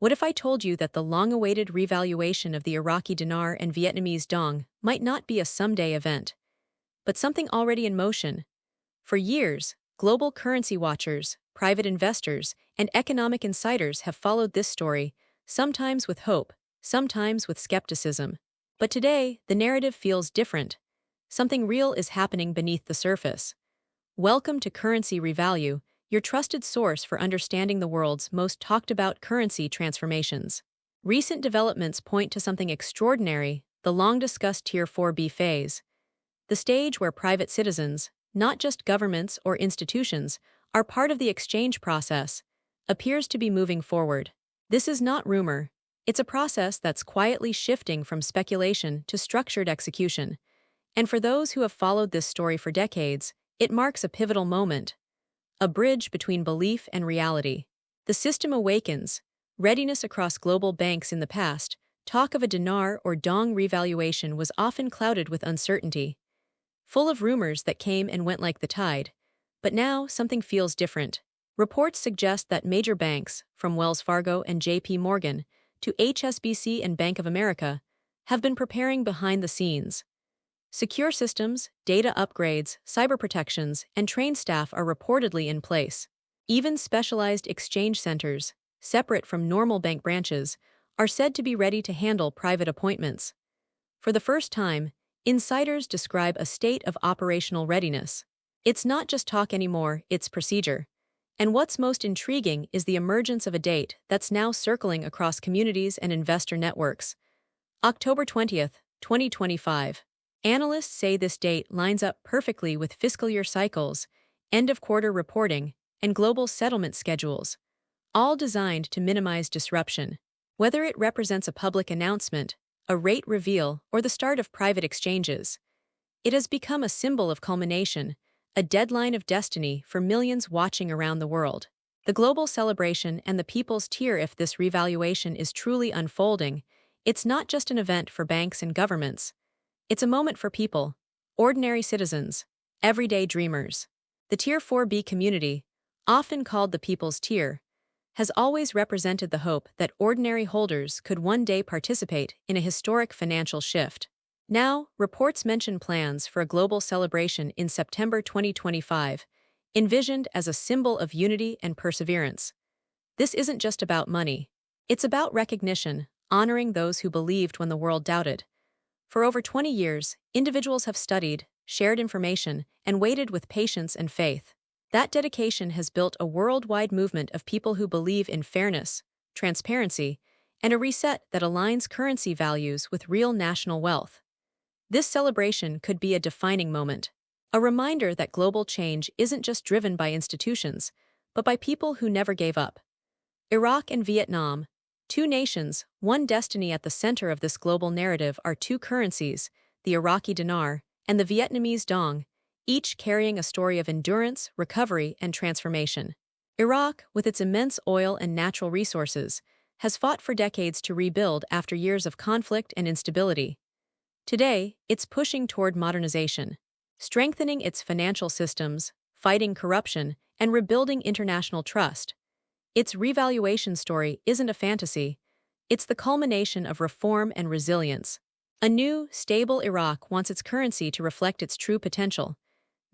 What if I told you that the long-awaited revaluation of the Iraqi dinar and Vietnamese dong might not be a someday event, but something already in motion? For years, global currency watchers, private investors, and economic insiders have followed this story, sometimes with hope, sometimes with skepticism. But today, the narrative feels different. Something real is happening beneath the surface. Welcome to Currency Revalue, your trusted source for understanding the world's most talked-about currency transformations. Recent developments point to something extraordinary: the long-discussed Tier 4B phase, the stage where private citizens, not just governments or institutions, are part of the exchange process, appears to be moving forward. This is not rumor. It's a process that's quietly shifting from speculation to structured execution. And for those who have followed this story for decades, it marks a pivotal moment, a bridge between belief and reality. The system awakens. Readiness across global banks. In the past, talk of a dinar or dong revaluation was often clouded with uncertainty, full of rumors that came and went like the tide. But now, something feels different. Reports suggest that major banks, from Wells Fargo and JP Morgan to HSBC and Bank of America, have been preparing behind the scenes. Secure systems, data upgrades, cyber protections, and trained staff are reportedly in place. Even specialized exchange centers, separate from normal bank branches, are said to be ready to handle private appointments. For the first time, insiders describe a state of operational readiness. It's not just talk anymore, it's procedure. And what's most intriguing is the emergence of a date that's now circling across communities and investor networks. October 20th, 2025. Analysts say this date lines up perfectly with fiscal year cycles, end-of-quarter reporting, and global settlement schedules, all designed to minimize disruption. Whether it represents a public announcement, a rate reveal, or the start of private exchanges, it has become a symbol of culmination, a deadline of destiny for millions watching around the world. The global celebration and the people's tear. If this revaluation is truly unfolding, it's not just an event for banks and governments. It's a moment for people, ordinary citizens, everyday dreamers. The Tier 4B community, often called the People's Tier, has always represented the hope that ordinary holders could one day participate in a historic financial shift. Now, reports mention plans for a global celebration in September 2025, envisioned as a symbol of unity and perseverance. This isn't just about money. It's about recognition, honoring those who believed when the world doubted. For over 20 years, individuals have studied, shared information, and waited with patience and faith. That dedication has built a worldwide movement of people who believe in fairness, transparency, and a reset that aligns currency values with real national wealth. This celebration could be a defining moment, a reminder that global change isn't just driven by institutions, but by people who never gave up. Iraq and Vietnam, two nations, one destiny. At the center of this global narrative are two currencies, the Iraqi dinar and the Vietnamese dong, each carrying a story of endurance, recovery, and transformation. Iraq, with its immense oil and natural resources, has fought for decades to rebuild after years of conflict and instability. Today, it's pushing toward modernization, strengthening its financial systems, fighting corruption, and rebuilding international trust. Its revaluation story isn't a fantasy. It's the culmination of reform and resilience. A new, stable Iraq wants its currency to reflect its true potential.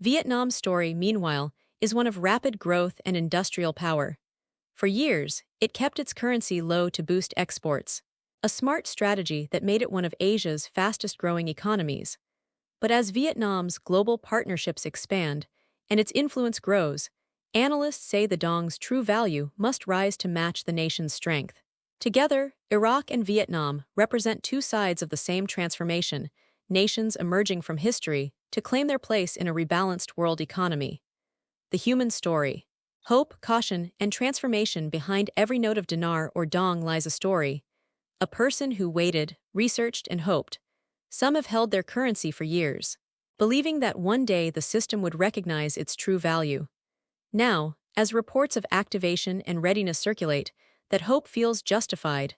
Vietnam's story, meanwhile, is one of rapid growth and industrial power. For years, it kept its currency low to boost exports, a smart strategy that made it one of Asia's fastest-growing economies. But as Vietnam's global partnerships expand and its influence grows, analysts say the dong's true value must rise to match the nation's strength. Together, Iraq and Vietnam represent two sides of the same transformation, nations emerging from history to claim their place in a rebalanced world economy. The human story. Hope, caution, and transformation. Behind every note of dinar or dong lies a story. A person who waited, researched, and hoped. Some have held their currency for years, believing that one day the system would recognize its true value. Now, as reports of activation and readiness circulate, that hope feels justified.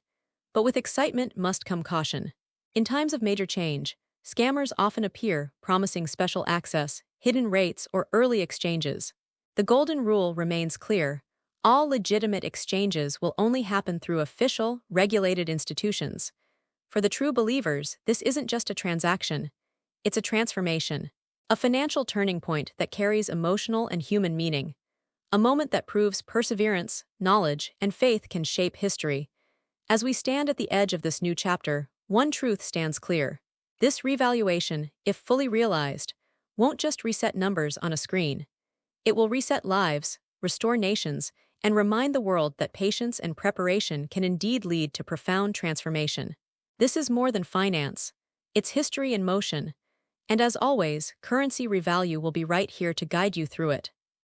But with excitement must come caution. In times of major change, scammers often appear, promising special access, hidden rates, or early exchanges. The golden rule remains clear: All legitimate exchanges will only happen through official, regulated institutions. For the true believers, this isn't just a transaction, it's a transformation, a financial turning point that carries emotional and human meaning, a moment that proves perseverance, knowledge, and faith can shape history. As we stand at the edge of this new chapter, one truth stands clear. This revaluation, if fully realized, won't just reset numbers on a screen. It will reset lives, restore nations, and remind the world that patience and preparation can indeed lead to profound transformation. This is more than finance. It's history in motion. And as always, Currency Revalue will be right here to guide you through it.